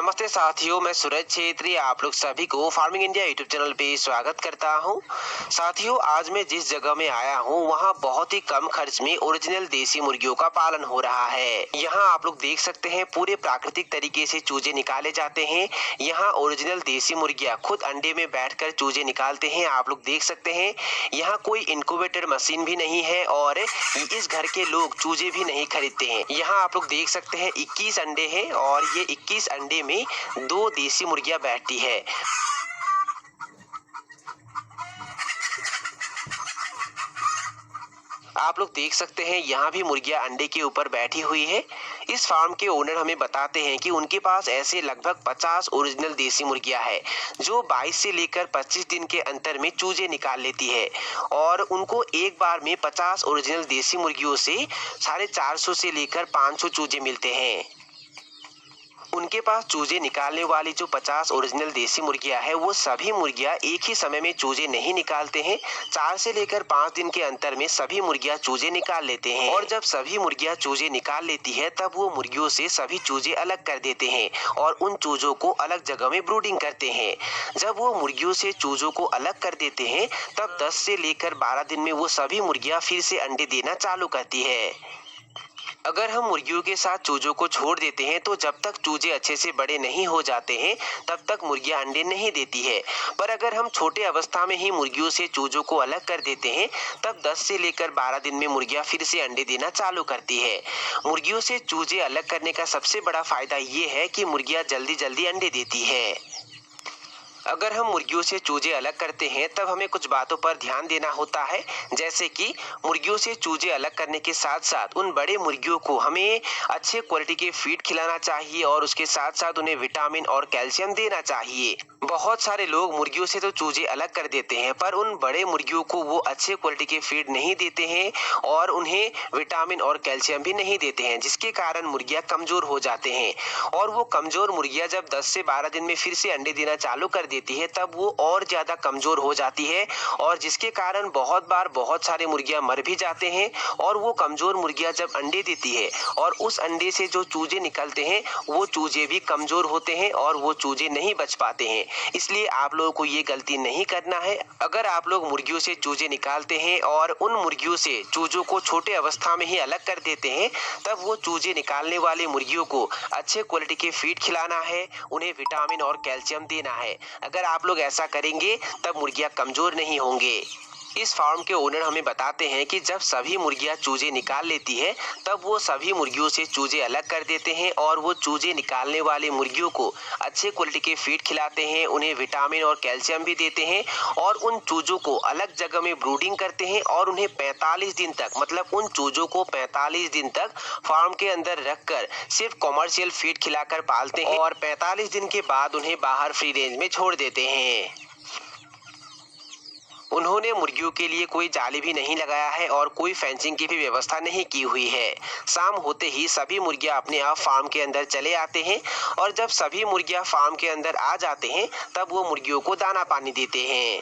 नमस्ते साथियों, मैं सूरज छेत्री आप लोग सभी को फार्मिंग इंडिया यूट्यूब चैनल पे स्वागत करता हूं। साथियों, आज मैं जिस जगह में आया हूं वहां बहुत ही कम खर्च में ओरिजिनल देसी मुर्गियों का पालन हो रहा है। यहां आप लोग देख सकते हैं पूरे प्राकृतिक तरीके से चूजे निकाले जाते हैं। यहां ओरिजिनल देसी मुर्गियां खुद अंडे में बैठकर चूजे निकालते हैं। आप लोग देख सकते हैं यहाँ कोई इंक्यूबेटर मशीन भी नहीं है और इस घर के लोग चूजे भी नहीं खरीदते हैं। यहाँ आप लोग देख सकते हैं 21 अंडे हैं और ये 21 अंडे में 2 देसी मुर्गियां बैठती है। आप लोग देख सकते हैं यहाँ भी मुर्गियां अंडे के ऊपर बैठी हुई है। इस फार्म के ओनर हमें बताते हैं कि उनके पास ऐसे लगभग 50 ओरिजिनल देसी मुर्गियां हैं जो 22 से लेकर 25 दिन के अंतर में चूजे निकाल लेती है और उनको एक बार में 50 ओरिजिनल देसी मुर्गियों से 450 से लेकर 500 चूजे मिलते हैं। उनके पास चूजे निकालने वाली जो 50 ओरिजिनल देसी मुर्गियां है वो सभी मुर्गियां एक ही समय में चूजे नहीं निकालते हैं। 4 से लेकर 5 दिन के अंतर में सभी मुर्गियां चूजे निकाल लेते हैं और जब सभी मुर्गियां चूजे निकाल लेती है तब वो मुर्गियों से सभी चूजे अलग कर देते हैं और उन चूजों को अलग जगह में ब्रूडिंग करते हैं। जब वो मुर्गियों से चूजों को अलग कर देते हैं तब 10 से लेकर 12 दिन में वो सभी मुर्गियां फिर से अंडे देना चालू करती है। अगर हम मुर्गियों के साथ चूजों को छोड़ देते हैं तो जब तक चूजे अच्छे से बड़े नहीं हो जाते हैं तब तक मुर्गियां अंडे नहीं देती है। पर अगर हम छोटे अवस्था में ही मुर्गियों से चूजों को अलग कर देते हैं तब 10 से लेकर 12 दिन में मुर्गियां फिर से अंडे देना चालू करती है। मुर्गियों से चूजे अलग करने का सबसे बड़ा फायदा ये है कि मुर्गियां जल्दी जल्दी अंडे देती है। अगर हम मुर्गियों से चूजे अलग करते हैं तब हमें कुछ बातों पर ध्यान देना होता है, जैसे कि मुर्गियों से चूजे अलग करने के साथ साथ उन बड़े मुर्गियों को हमें अच्छे क्वालिटी के फीड खिलाना चाहिए और उसके साथ साथ उन्हें विटामिन और कैल्शियम देना चाहिए। बहुत सारे लोग मुर्गियों से तो चूजे अलग कर देते हैं पर उन बड़े मुर्गियों को वो अच्छे क्वालिटी के फीड नहीं देते हैं और उन्हें विटामिन और कैल्शियम भी नहीं देते हैं, जिसके कारण मुर्गियां कमजोर हो जाते हैं और वो कमजोर मुर्गियां जब 10 से 12 दिन में फिर से अंडे देना चालू कर देती है तब वो और ज्यादा कमजोर हो जाती है और जिसके कारण बहुत बार बहुत सारे मुर्गियां मर भी जाते हैं। और वो कमजोर मुर्गियां जब अंडे देती है और उस अंडे से जो चूजे निकलते हैं वो चूजे भी कमजोर होते हैं और वो चूजे नहीं बच पाते हैं। इसलिए आप लोगों को ये गलती नहीं करना है। अगर आप लोग मुर्गियों से चूजे निकालते हैं और उन मुर्गियों से चूजों को छोटे अवस्था में ही अलग कर देते हैं तब वो चूजे निकालने वाले मुर्गियों को अच्छे क्वालिटी के फीड खिलाना है, उन्हें विटामिन और कैल्शियम देना है। अगर आप लोग ऐसा करेंगे तब मुर्गियां कमजोर नहीं होंगे। इस फार्म के ओनर हमें बताते हैं कि जब सभी मुर्गियां चूजे निकाल लेती है तब वो सभी मुर्गियों से चूजे अलग कर देते हैं और वो चूजे निकालने वाले मुर्गियों को अच्छे क्वालिटी के फीड खिलाते हैं, उन्हें विटामिन और कैल्शियम भी देते हैं और उन चूजों को अलग जगह में ब्रूडिंग करते हैं और उन्हें 45 दिन तक मतलब उन चूजों को 45 दिन तक फार्म के अंदर रखकर सिर्फ कॉमर्शियल फीड खिलाकर पालते हैं और 45 दिन के बाद उन्हें बाहर फ्री रेंज में छोड़ देते हैं। उन्होंने मुर्गियों के लिए कोई जाली भी नहीं लगाया है और कोई फेंसिंग की भी व्यवस्था नहीं की हुई है। शाम होते ही सभी मुर्गियां अपने आप फार्म के अंदर चले आते हैं और जब सभी मुर्गियां फार्म के अंदर आ जाते हैं तब वो मुर्गियों को दाना पानी देते हैं।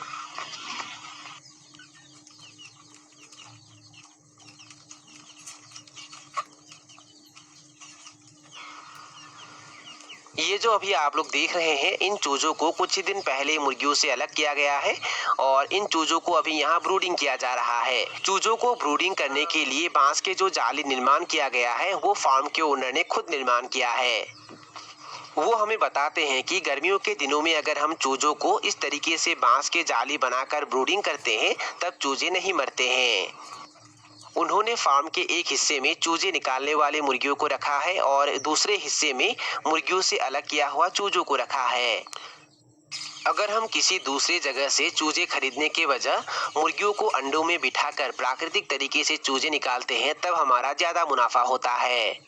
ये जो अभी आप लोग देख रहे हैं इन चूजों को कुछ ही दिन पहले मुर्गियों से अलग किया गया है और इन चूजों को अभी यहाँ ब्रूडिंग किया जा रहा है। चूजों को ब्रूडिंग करने के लिए बांस के जो जाली निर्माण किया गया है वो फार्म के ओनर ने खुद निर्माण किया है। वो हमें बताते हैं कि गर्मियों के दिनों में अगर हम चूजों को इस तरीके से बांस के जाली बनाकर ब्रूडिंग करते हैं तब चूजे नहीं मरते हैं। उन्होंने फार्म के एक हिस्से में चूजे निकालने वाले मुर्गियों को रखा है और दूसरे हिस्से में मुर्गियों से अलग किया हुआ चूजों को रखा है। अगर हम किसी दूसरी जगह से चूजे खरीदने के वजह मुर्गियों को अंडों में बिठाकर प्राकृतिक तरीके से चूजे निकालते हैं तब हमारा ज्यादा मुनाफा होता है।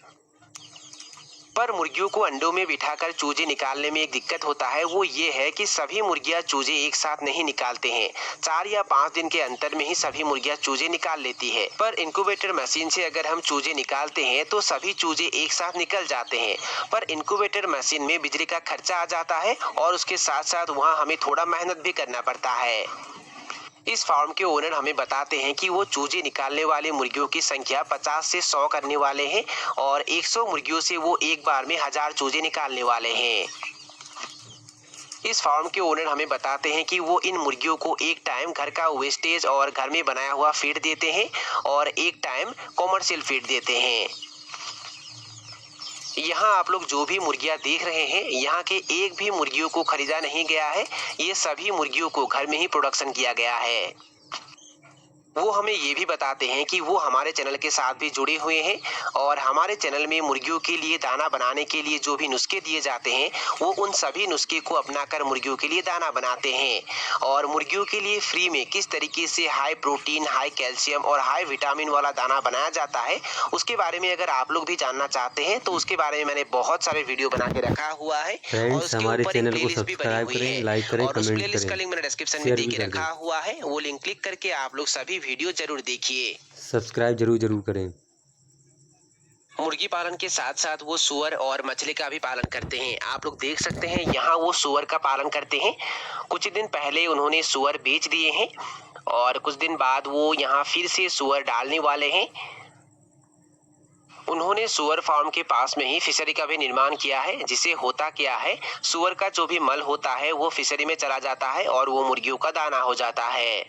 पर मुर्गियों को अंडों में बिठाकर चूजे निकालने में एक दिक्कत होता है, वो ये है कि सभी मुर्गियां चूजे एक साथ नहीं निकालते हैं। 4 या 5 दिन के अंतर में ही सभी मुर्गियां चूजे निकाल लेती है। पर इंक्यूबेटर मशीन से अगर हम चूजे निकालते हैं तो सभी चूजे एक साथ निकल जाते हैं। पर इंक्यूबेटर मशीन में बिजली का खर्चा आ जाता है और उसके साथ साथ वहाँ हमें थोड़ा मेहनत भी करना पड़ता है। इस फार्म के ओनर हमें बताते हैं कि वो चूजे निकालने वाले मुर्गियों की संख्या 50 से 100 करने वाले हैं और 100 मुर्गियों से वो एक बार में 1000 चूजे निकालने वाले हैं। इस फार्म के ओनर हमें बताते हैं कि वो इन मुर्गियों को एक टाइम घर का वेस्टेज और घर में बनाया हुआ फीड देते हैं और एक टाइम कॉमर्शियल फीड देते हैं। यहाँ आप लोग जो भी मुर्गियाँ देख रहे हैं, यहाँ के एक भी मुर्गियों को खरीदा नहीं गया है। ये सभी मुर्गियों को घर में ही प्रोडक्शन किया गया है। वो हमें ये भी बताते हैं कि वो हमारे चैनल के साथ भी जुड़े हुए हैं और हमारे चैनल में मुर्गियों के लिए दाना बनाने के लिए जो भी नुस्खे दिए जाते हैं, वो उन सभी नुस्खे को अपनाकर मुर्गियों के लिए दाना बनाते हैं और मुर्गियों के लिए फ्री में किस तरीके से हाई प्रोटीन, हाई कैल्शियम और हाई विटामिन वाला दाना बनाया जाता है, उसके बारे में अगर आप लोग भी जानना चाहते हैं तो उसके बारे में मैंने बहुत सारे वीडियो बना के रखा हुआ है और उसके ऊपर एक प्लेलिस्ट भी बनी हुई है और उस प्लेलिस्ट का लिंक मैंने डिस्क्रिप्शन में दे के रखा हुआ है। वो लिंक क्लिक करके आप लोग सभी वीडियो जरूर देखिए। सब्सक्राइब जरूर करें। मुर्गी पालन के साथ साथ वो सुअर और मछली का भी पालन करते हैं। आप लोग देख सकते हैं यहाँ वो सुअर का पालन करते हैं। कुछ दिन पहले उन्होंने सुअर बेच दिए हैं और कुछ दिन बाद वो यहाँ फिर से सुअर डालने वाले हैं। उन्होंने सुअर फार्म के पास में ही फिशरी का भी निर्माण किया है, जिसे होता क्या है, सुअर का जो भी मल होता है वो फिशरी में चला जाता है और वो मुर्गियों का दाना हो जाता है।